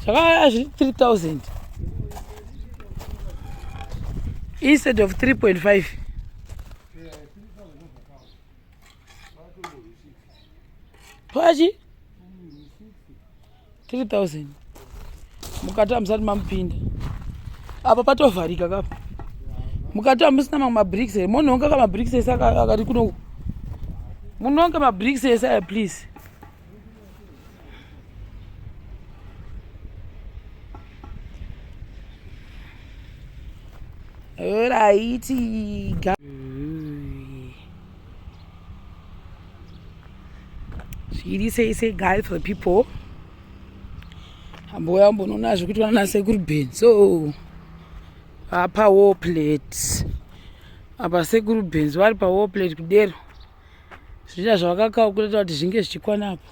Zvakaya 3,000 instead of 3.5. Pachi 3,000 mukati hamusati mamupinda apa patovharika kapa mukati hamusina mamwe mabricks here munhonga kamabricks ese akati kuno munhonga mabricks ese aya please. Alright, zviri sei guys for the people. Amboya mbonona zvekuitwa nasekuru Ben. So apa war plate apa sekuru Ben vari pa war plate kudero zvita zvavakakalkuleta kuti zvinge zvichikwana apo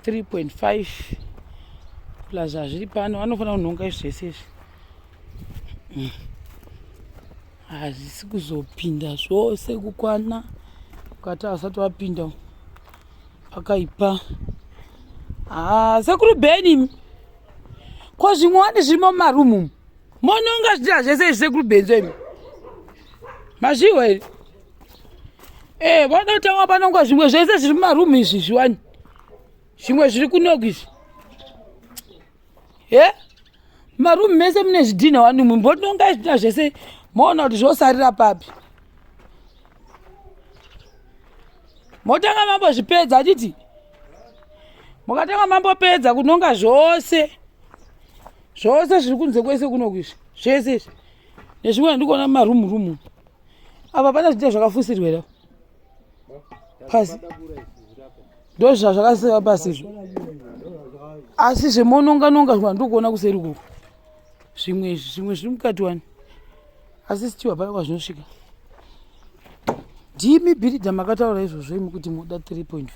3.5 plus zviri pano vanofanira kunhonga izvi zvese izvi hazvisi kuzopinda zvose kukwana ukati havasati vapinda akaipa. Sekuru Ben ko zvimwani zvirimo mumarumu mononga zvitira zvese izvi sekuru Ben imi mazviwa here voda kutanga panonga zvimwe zvese zviri mumarumu izvi zviwani zvimwe zviri kunoku izvi marumu mese mune zvidhina wani mbononga zvitira zvese moona kuti zvosarira papi motanga mambozvipedza achiti mukatanga mambopedza kunonga zvose zviri kunze kwese kunoku izvi zvese izvi nezvimwe ndikuona mumarumu apa pana zvitira zvakafusirirwa here pasi ndo zvazvakaseva pasi izvo asi zvemononga zvima ndikuona kuseri kuku zvimwe zviri mukati wani asi sitiwa paya kwazvinosvika ndimi bhiridha makataura izvozvo imi kuti muda 3.5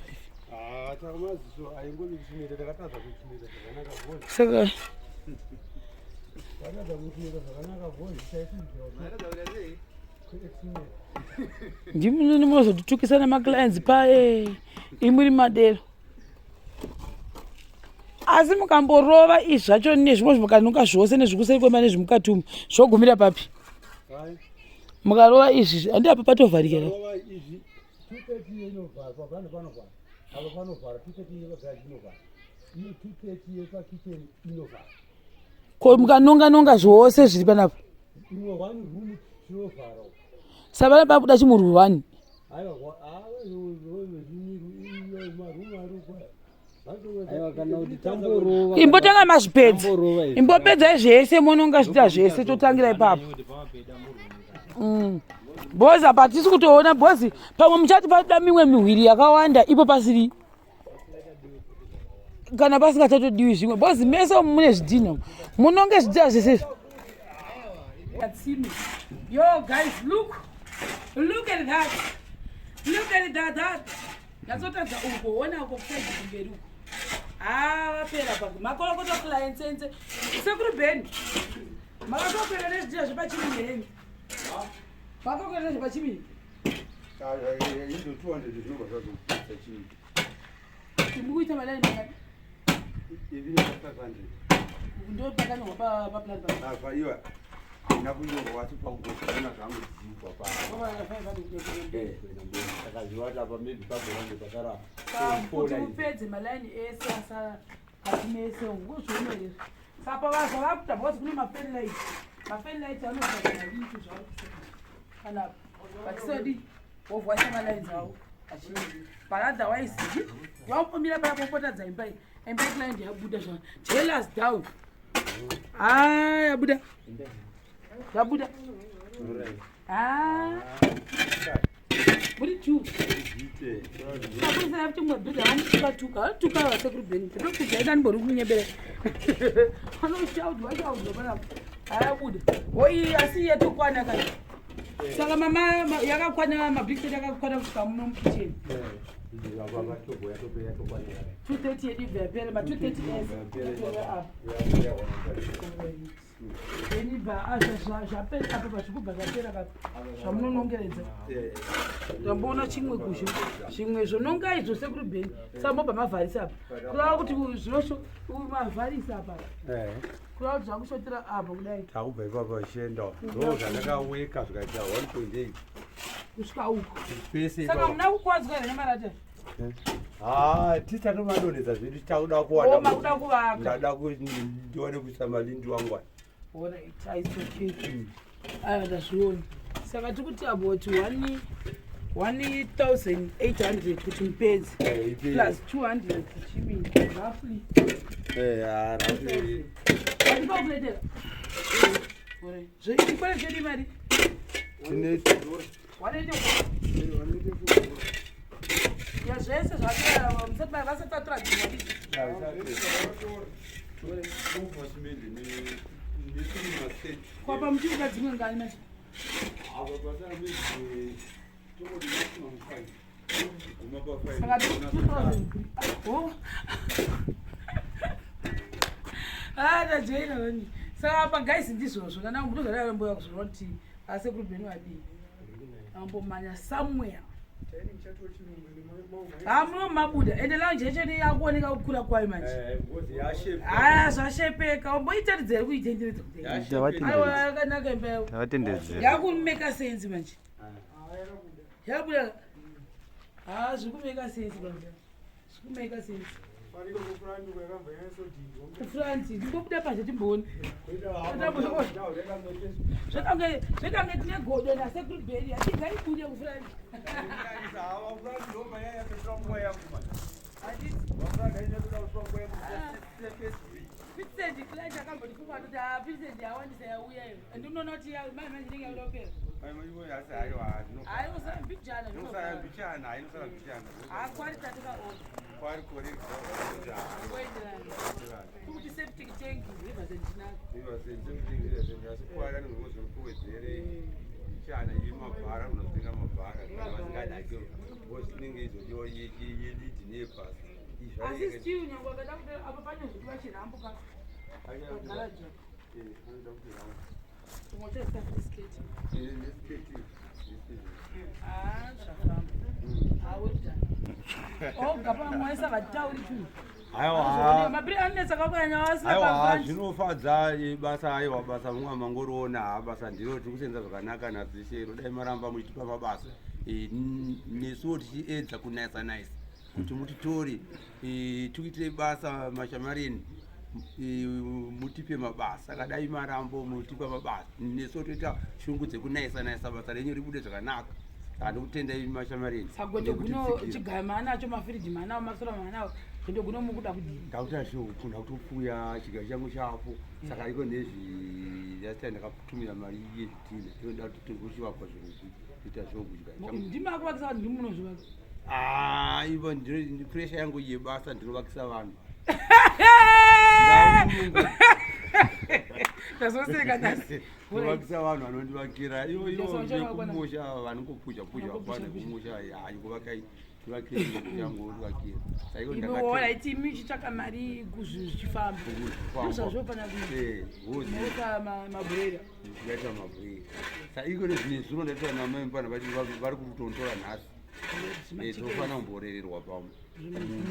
saka ndimi munozotitukisa namaclients paye imuri madero asi mukamborova izvi zvacho nezvimwe zvimukanonga zvose nezvikuseri kwema nezvimukati umu zvogumira papi mukarova izvi handi apa patovharikira ko mukanonga zvose zviri panapa savana pakuda chimurwi wani imbotanga mazvipedza imbopedza zvese mononga zvita zvese totangira ipapo bhozi apa tisi kutoona bhozi pamwe muchati pada mimwe mihwiri yakawanda ipo pasiri kana pasingachatodiwi zvimwe bhozi mese mune zvidhina munonge zvitira zvese. Yo guys, look at that yatsotadza ugoona uko kusaidzi kumberi uko vapera pako makorokota clients ense sekuru Ben makatopera nezvitira zvepachimini henyu makakopera nezvepachimini mukuita malaini makati ndo pakanyorwa paplan nakunyorwa wati pakuona zvangu dzikwa kuti upedze malaini ese asimese ngozviomerera sapa vazva vakuta bhozi kune mafenlight anozaaitu zvavo kana vatisodi wovhwasa malaini avo paotherwise vaupomira paya popotadza imbai client yabuda zva jealous down yabuda muri juu akusaya kuti mwabhidha vamutukatuka vasekuru Ben tokujaida nibori kunyebera anoshaudwa panapo ayabuda oi asi yatokwana kana saka mama yakakwana mabricks yakakwana kusvika muno mukicheni 230 yedu ibva yapera ma 230 apa enibva zvapera apa pazvikubva zvapera kapa zvamunonongeredza ndamboona chimwe kusho zvimwe zvonongai zvose kuri bheni sambobva mavharisa apa kurava kuti mavharisa apa kurava kuti zvakushotera apa kudai takubva ipapa zvichienda ndo zvandakaweka zvikaita 1.8 kusvika uko pese saka muna kukwadzwa here nemarata tisatomadonhedza zvedu takuda makuda kuvaka ndada ndione kuisa malindi wangwani aya ndazviona saka tikuti about 1,800 kuti mupedzi plus 200 chimini roughly andikakuletera zveikwere zvedi mari ya zvese zvavasatatura kwapa muchiuka dzimwe ngani macho saka 2000 ndajoinani saka apa gaisi ndizvozvo nanangu munozvadaramboya kuzvona kuti asi kurubheni vadii ambomanya somewhere munomabuda ende launje chete yakuoneka kukura kwayo manje zvashepeka umboitaridzere kuitenderedza kudayakanaka imbeyo yakumeka sensi manje yabuda zvikumeka sensi manje zvikumeka sensi kufranti ndingobuda pazhe timboona zvekange tine godo nasekuribheri atingaibude kufranti Vincent client akambondifunga kuti Vincent yawandisa yauyayo and unoona kuti mai manje inenge yaudapera hayiosambijana hakwari tatikaona kuti septic tank asi still nyangu akada kuti apa pane zvekuti vachirambuka pagaraja zvafamba gapamwaisa vatauri tu mabiri anetsa kakanya aiwa zvinofadza basa aiwa basa mumwe mangoriona basa ndiro tiri kusenza zvakanaka nadzishero dai maramba muchitipa mabasa nesuwo tichiedza kunaisa kuti mutitore tikuitire basa mashamareni mutipe mabasa kadai marambo mutipa mabasa nesuwo toita shungu dzekunaisa basa renyu ribude zvakanaka handikutendai mashamareni sagondo guno chigaya maanacho mafiriji maanawo masora maanawo gondo guno mukuda kudini ndakuti kunda kutopfuya chigaya changu chapo saka iko nezvi ndakatumira mari yezvitina inoda kuti tirikuchivakwa zviruku kuita zvoku chigaya changu ndimakuvakisa vanhu ndimunozvivaka ivo presha yangu yebasa ndinovakisa vanhu ndazoseka nasi kuvakisa vanhu vanondivakira ivokumusha vanongopusha pane kumusha haikuvakai ivakaiivoona iti imi chitsvaka mari kuzvichifamba ndozvazvofana kuita mabhurera yaita mabhurera saiko nezvinezvino ndaita namai pana vari kutontora nhasi tofana kumborererwa pamwe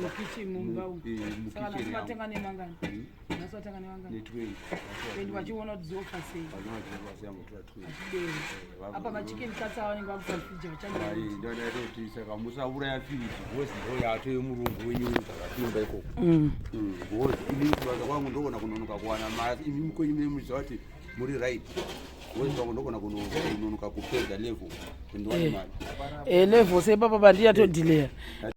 mukichimumbausaka nemangani nasovatenga nemangani endi vachiona kuti dziofa sei apa machikeni katsa vanenge vakufafija vachandandadaita kuti saka musauraya firiji bhozi ndo yato yemurungu wenyu zvakatumba ikoko bhozi ini kubasa kwangu ndoona kunonoka kuwana masi imi mukwenyu mune muziva kuti muri right bhozi kwangu ndogona kunonoka kupedza level kundiwana mari level sepapa bandiyatodhileya